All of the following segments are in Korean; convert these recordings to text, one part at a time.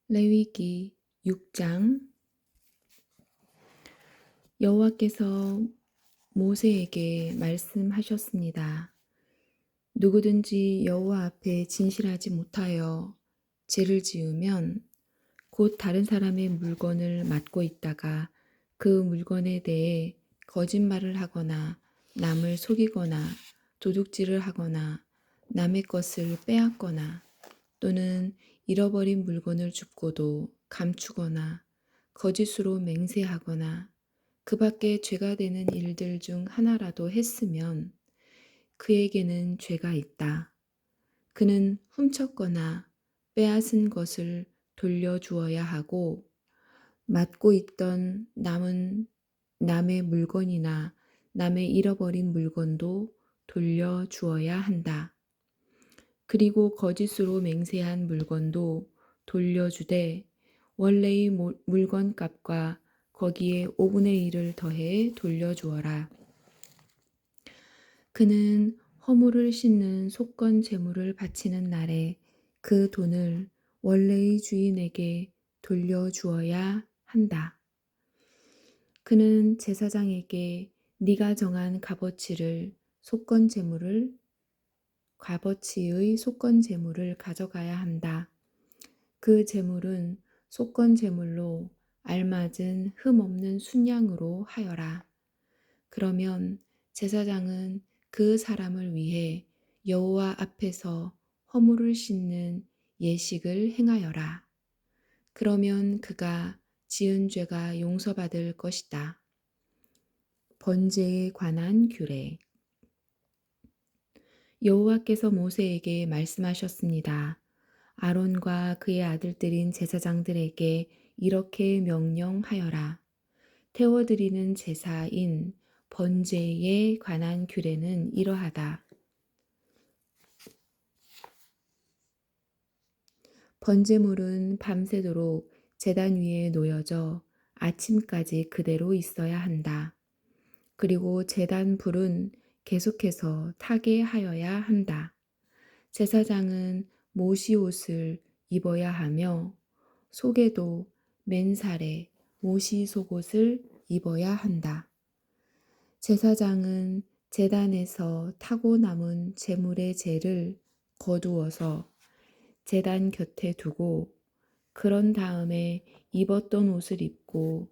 레위기 6장. 여호와께서 모세에게 말씀하셨습니다. 누구든지 여호와 앞에 진실하지 못하여 죄를 지으면 곧 다른 사람의 물건을 맡고 있다가 그 물건에 대해 거짓말을 하거나 남을 속이거나 도둑질을 하거나 남의 것을 빼앗거나 또는 잃어버린 물건을 줍고도 감추거나 거짓으로 맹세하거나 그 밖에 죄가 되는 일들 중 하나라도 했으면 그에게는 죄가 있다. 그는 훔쳤거나 빼앗은 것을 돌려주어야 하고 맡고 있던 남의 물건이나 남의 잃어버린 물건도 돌려주어야 한다. 그리고 거짓으로 맹세한 물건도 돌려주되 원래의 물건 값과 거기에 5분의 1을 더해 돌려주어라. 그는 허물을 씻는 속건 제물을 바치는 날에 그 돈을 원래의 주인에게 돌려주어야 한다. 그는 제사장에게 네가 정한 값어치의 속건 제물을 가져가야 한다. 그 제물은 속건 제물로 알맞은 흠 없는 순양으로 하여라. 그러면 제사장은 그 사람을 위해 여호와 앞에서 허물을 씻는 예식을 행하여라. 그러면 그가 지은 죄가 용서받을 것이다. 번제에 관한 규례. 여호와께서 모세에게 말씀하셨습니다. 아론과 그의 아들들인 제사장들에게 이렇게 명령하여라. 태워드리는 제사인 번제에 관한 규례는 이러하다. 번제물은 밤새도록 제단 위에 놓여져 아침까지 그대로 있어야 한다. 그리고 제단 불은 계속해서 타게 하여야 한다. 제사장은 모시 옷을 입어야 하며 속에도 맨살에 모시 속옷을 입어야 한다. 제사장은 제단에서 타고 남은 제물의 재를 거두어서 제단 곁에 두고 그런 다음에 입었던 옷을 벗고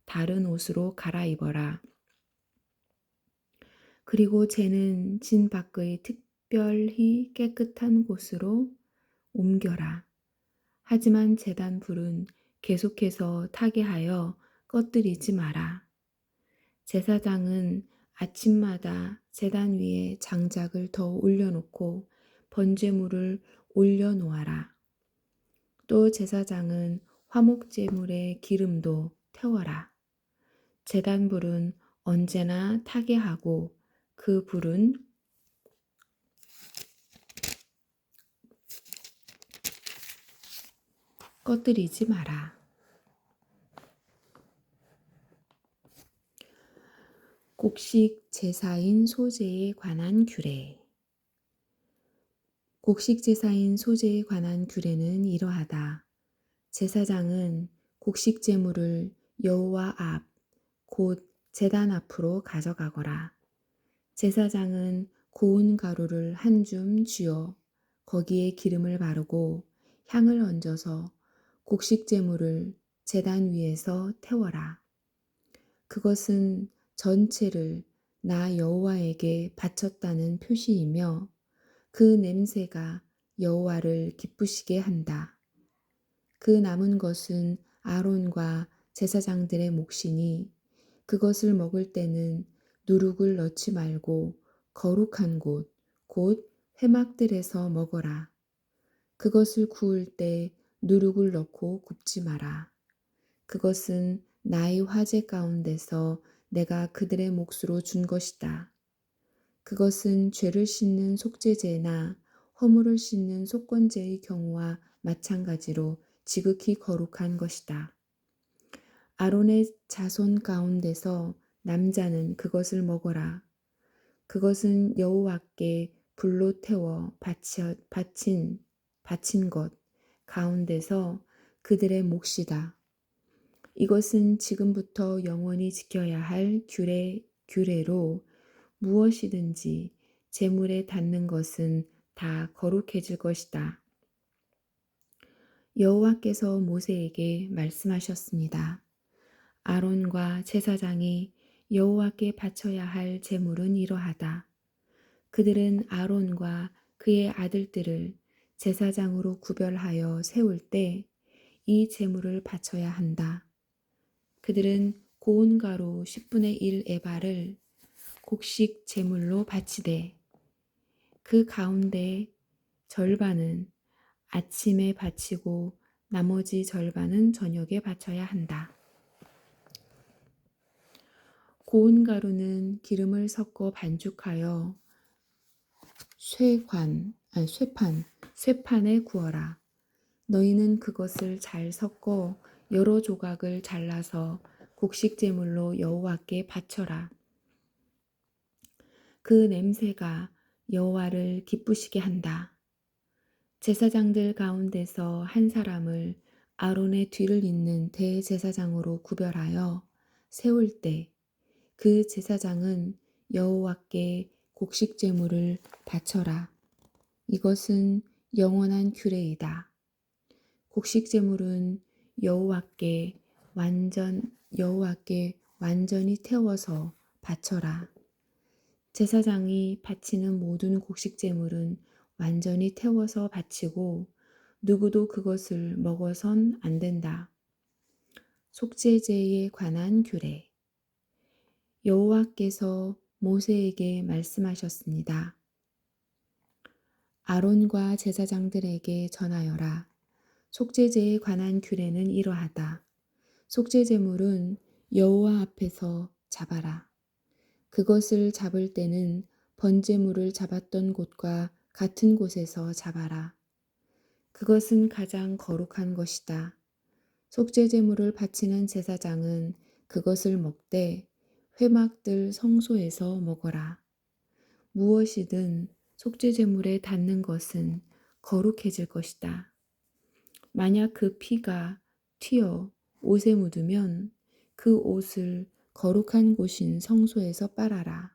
다른 옷으로 갈아입어라. 그리고 재는 진 밖의 특별히 깨끗한 곳으로 옮겨라. 하지만 제단 불은 계속해서 타게 하여 꺼뜨리지 마라. 제사장은 아침마다 제단 위에 장작을 더 올려놓고 번제물을 올려놓아라. 또 제사장은 화목제물에 기름도 태워라. 제단 불은 언제나 타게 하고 그 불은 꺼뜨리지 마라. 곡식 제사인 소제에 관한 규례. 곡식 제사인 소제에 관한 규례는 이러하다. 제사장은 곡식 제물을 여호와 앞, 곧 제단 앞으로 가져가거라. 제사장은 고운 가루를 한 줌 쥐어 거기에 기름을 바르고 향을 얹어서 곡식 제물을 제단 위에서 태워라. 그것은 전체를 나 여호와에게 바쳤다는 표시이며 그 냄새가 여호와를 기쁘시게 한다. 그 남은 것은 아론과 제사장들의 몫이니 그것을 먹을 때는 누룩을 넣지 말고 거룩한 곳, 곧 회막들에서 먹어라. 그것을 구울 때 누룩을 넣고 굽지 마라. 그것은 나의 화제 가운데서 내가 그들의 몫으로 준 것이다. 그것은 죄를 씻는 속죄제나 허물을 씻는 속건제의 경우와 마찬가지로 지극히 거룩한 것이다. 아론의 자손 가운데서 남자는 그것을 먹어라. 그것은 여호와께 불로 태워 바친 것 가운데서 그들의 몫이다. 이것은 지금부터 영원히 지켜야 할 규례로 무엇이든지 제물에 닿는 것은 다 거룩해질 것이다. 여호와께서 모세에게 말씀하셨습니다. 아론과 제사장이 여호와께 바쳐야 할 제물은 이러하다. 그들은 아론과 그의 아들들을 제사장으로 구별하여 세울 때 이 제물을 바쳐야 한다. 그들은 고운 가루 10분의 1 에바를 곡식 제물로 바치되 그 가운데 절반은 아침에 바치고 나머지 절반은 저녁에 바쳐야 한다. 고운 가루는 기름을 섞어 반죽하여 쇠판에 구워라. 너희는 그것을 잘 섞어 여러 조각을 잘라서 곡식 제물로 여호와께 바쳐라. 그 냄새가 여호와를 기쁘시게 한다. 제사장들 가운데서 한 사람을 아론의 뒤를 잇는 대제사장으로 구별하여 세울 때 그 제사장은 여호와께 곡식 제물을 바쳐라. 이것은 영원한 규례이다. 곡식 제물은 여호와께 완전히 태워서 바쳐라. 제사장이 바치는 모든 곡식 제물은 완전히 태워서 바치고 누구도 그것을 먹어선 안 된다. 속죄제에 관한 규례. 여호와께서 모세에게 말씀하셨습니다. 아론과 제사장들에게 전하여라. 속죄제에 관한 규례는 이러하다. 속죄제물은 여호와 앞에서 잡아라. 그것을 잡을 때는 번제물을 잡았던 곳과 같은 곳에서 잡아라. 그것은 가장 거룩한 것이다. 속죄제물을 바치는 제사장은 그것을 먹되 회막들 성소에서 먹어라. 무엇이든 속죄제물에 닿는 것은 거룩해질 것이다. 만약 그 피가 튀어 옷에 묻으면 그 옷을 거룩한 곳인 성소에서 빨아라.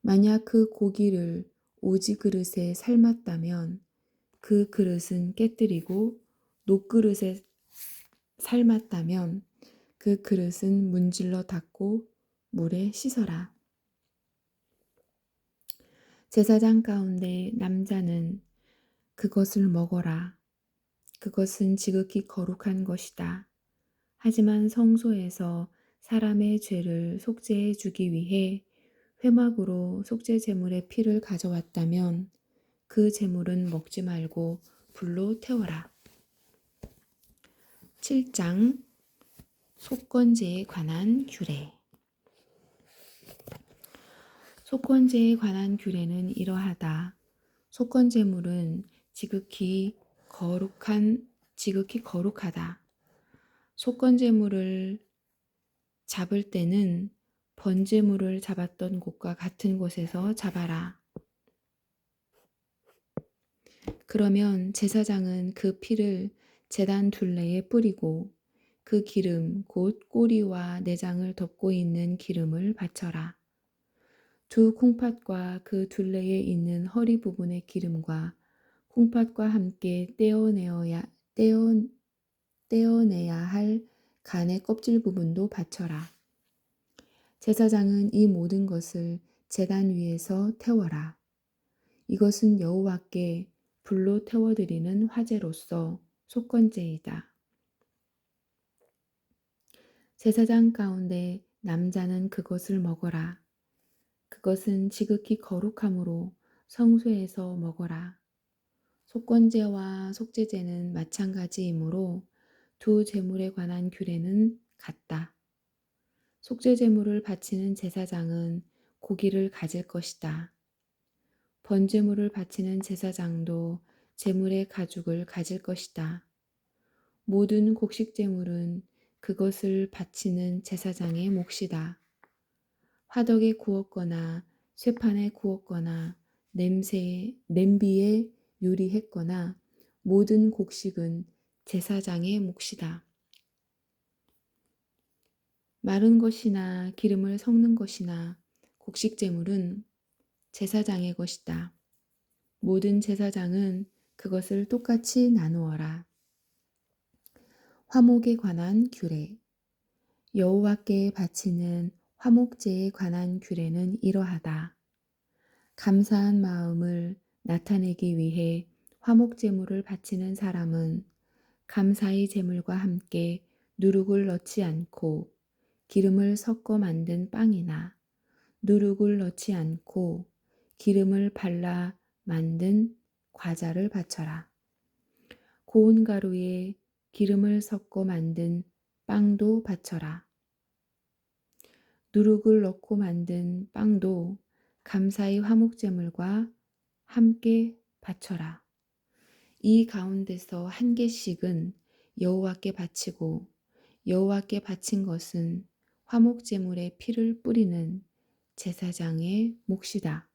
만약 그 고기를 오지 그릇에 삶았다면 그 그릇은 깨뜨리고 녹그릇에 삶았다면 그 그릇은 문질러 닦고 물에 씻어라. 제사장 가운데 남자는 그것을 먹어라. 그것은 지극히 거룩한 것이다. 하지만 성소에서 사람의 죄를 속죄해 주기 위해 회막으로 속죄 제물의 피를 가져왔다면 그 제물은 먹지 말고 불로 태워라. 7장 속건제에 관한 규례. 속건제에 관한 규례는 이러하다. 속건제물은 지극히 거룩하다. 속건제물을 잡을 때는 번제물을 잡았던 곳과 같은 곳에서 잡아라. 그러면 제사장은 그 피를 제단 둘레에 뿌리고 그 기름 곧 꼬리와 내장을 덮고 있는 기름을 바쳐라. 두 콩팥과 그 둘레에 있는 허리 부분의 기름과 콩팥과 함께 떼어내야 할 간의 껍질 부분도 바쳐라. 제사장은 이 모든 것을 제단 위에서 태워라. 이것은 여호와께 불로 태워드리는 화제로서 속건제이다. 제사장 가운데 남자는 그것을 먹어라. 그것은 지극히 거룩함으로 성소에서 먹어라. 속건제와 속죄제는 마찬가지이므로 두 제물에 관한 규례는 같다. 속죄제물을 바치는 제사장은 고기를 가질 것이다. 번제물을 바치는 제사장도 제물의 가죽을 가질 것이다. 모든 곡식제물은 그것을 바치는 제사장의 몫이다. 화덕에 구웠거나 쇠판에 구웠거나 냄비에 요리했거나 모든 곡식은 제사장의 몫이다. 마른 것이나 기름을 섞는 것이나 곡식 제물은 제사장의 것이다. 모든 제사장은 그것을 똑같이 나누어라. 화목에 관한 규례. 여호와께 바치는 화목제에 관한 규례는 이러하다. 감사한 마음을 나타내기 위해 화목제물을 바치는 사람은 감사의 제물과 함께 누룩을 넣지 않고 기름을 섞어 만든 빵이나 누룩을 넣지 않고 기름을 발라 만든 과자를 바쳐라. 고운 가루에 기름을 섞어 만든 빵도 바쳐라. 누룩을 넣고 만든 빵도 감사의 화목제물과 함께 바쳐라. 이 가운데서 한 개씩은 여호와께 바치고 여호와께 바친 것은 화목제물에 피를 뿌리는 제사장의 몫이다.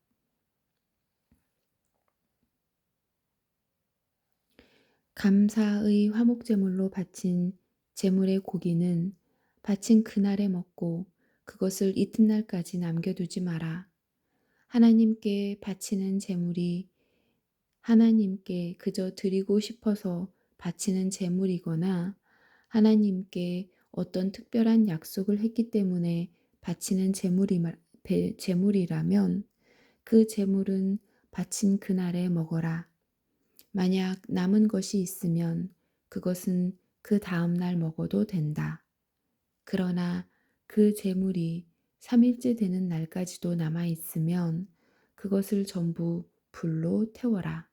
감사의 화목제물로 바친 제물의 고기는 바친 그날에 먹고 그것을 이튿날까지 남겨두지 마라. 하나님께 바치는 제물이 하나님께 그저 드리고 싶어서 바치는 제물이거나 하나님께 어떤 특별한 약속을 했기 때문에 바치는 제물이라면 그 제물은 바친 그날에 먹어라. 만약 남은 것이 있으면 그것은 그 다음 날 먹어도 된다. 그러나 그 제물이 3일째 되는 날까지도 남아 있으면 그것을 전부 불로 태워라.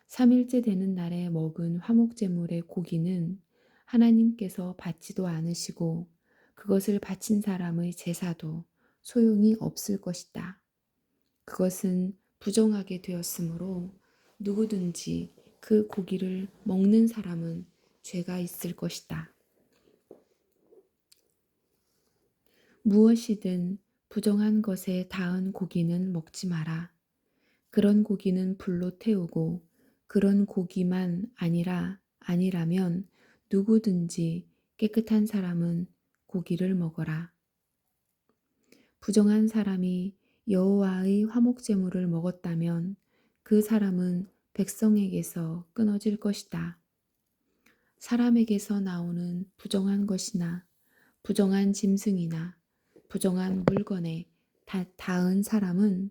3일째 되는 날에 먹은 화목제물의 고기는 하나님께서 받지도 않으시고 그것을 바친 사람의 제사도 소용이 없을 것이다. 그것은 부정하게 되었으므로 누구든지 그 고기를 먹는 사람은 죄가 있을 것이다. 무엇이든 부정한 것에 닿은 고기는 먹지 마라. 그런 고기는 불로 태우고 그런 고기만 아니라면 누구든지 깨끗한 사람은 고기를 먹어라. 부정한 사람이 여호와의 화목제물을 먹었다면 그 사람은 백성에게서 끊어질 것이다. 사람에게서 나오는 부정한 것이나 부정한 짐승이나 부정한 물건에 닿은 사람은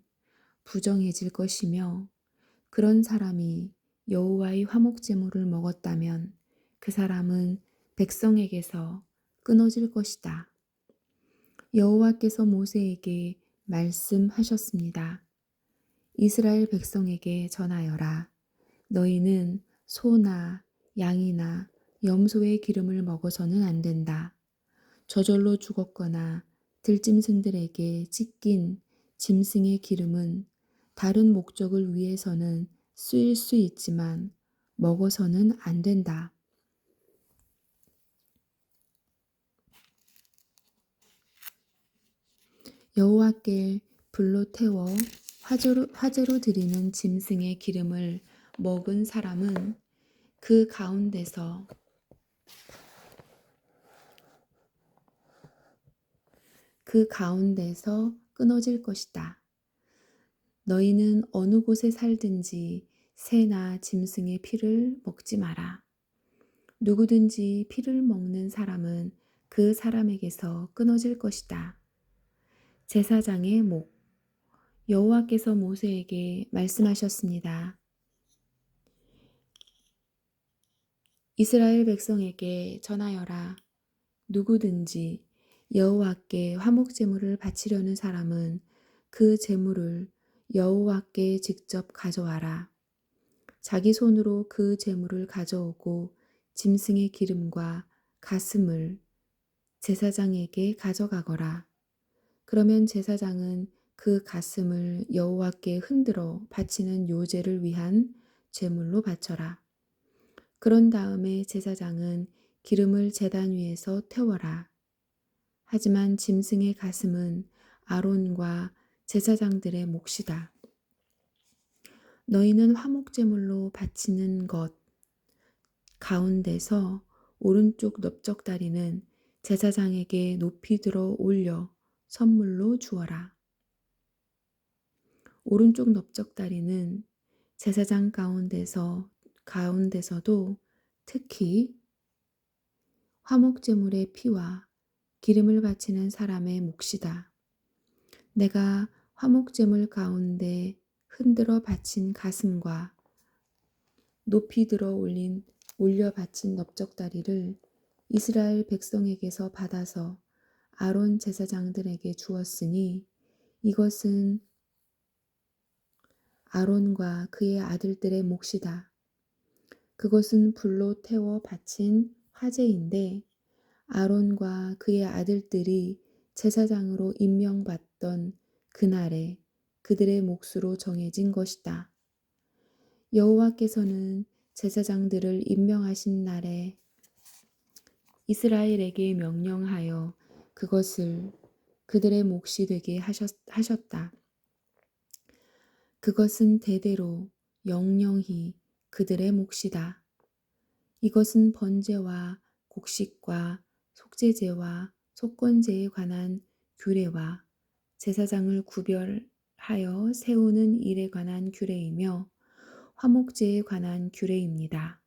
부정해질 것이며 그런 사람이 여호와의 화목제물을 먹었다면 그 사람은 백성에게서 끊어질 것이다. 여호와께서 모세에게 말씀하셨습니다. 이스라엘 백성에게 전하여라. 너희는 소나 양이나 염소의 기름을 먹어서는 안 된다. 저절로 죽었거나 들짐승들에게 찢긴 짐승의 기름은 다른 목적을 위해서는 쓰일 수 있지만 먹어서는 안 된다. 여호와께 불로 태워 화제로 드리는 짐승의 기름을 먹은 사람은 그 가운데서 끊어질 것이다. 너희는 어느 곳에 살든지 새나 짐승의 피를 먹지 마라. 누구든지 피를 먹는 사람은 그 사람에게서 끊어질 것이다. 제사장의 목. 여호와께서 모세에게 말씀하셨습니다. 이스라엘 백성에게 전하여라. 누구든지 여호와께 화목제물을 바치려는 사람은 그 제물을 여호와께 직접 가져와라. 자기 손으로 그 제물을 가져오고 짐승의 기름과 가슴을 제사장에게 가져가거라. 그러면 제사장은 그 가슴을 여호와께 흔들어 바치는 요제를 위한 제물로 바쳐라. 그런 다음에 제사장은 기름을 제단 위에서 태워라. 하지만 짐승의 가슴은 아론과 제사장들의 몫이다. 너희는 화목제물로 바치는 것 가운데서 오른쪽 넓적다리는 제사장에게 높이 들어 올려 선물로 주어라. 오른쪽 넓적다리는 제사장 가운데서도 특히 화목제물의 피와 기름을 바치는 사람의 몫이다. 내가 화목제물 가운데 흔들어 바친 가슴과 높이 들어 올려 바친 넓적다리를 이스라엘 백성에게서 받아서 아론 제사장들에게 주었으니 이것은 아론과 그의 아들들의 몫이다. 그것은 불로 태워 바친 화제인데 아론과 그의 아들들이 제사장으로 임명받던 그날에 그들의 몫으로 정해진 것이다. 여호와께서는 제사장들을 임명하신 날에 이스라엘에게 명령하여 그것을 그들의 몫이 되게 하셨다. 그것은 대대로 영영히 그들의 몫이다. 이것은 번제와 곡식과 속죄제와 속건제에 관한 규례와 제사장을 구별하여 세우는 일에 관한 규례이며 화목제에 관한 규례입니다.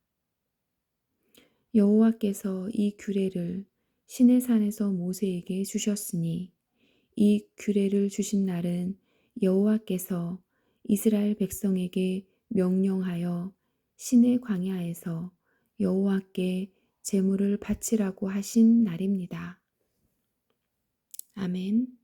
여호와께서 이 규례를 시내산에서 모세에게 주셨으니 이 규례를 주신 날은 여호와께서 이스라엘 백성에게 명령하여 시내 광야에서 여호와께 제물을 바치라고 하신 날입니다. 아멘.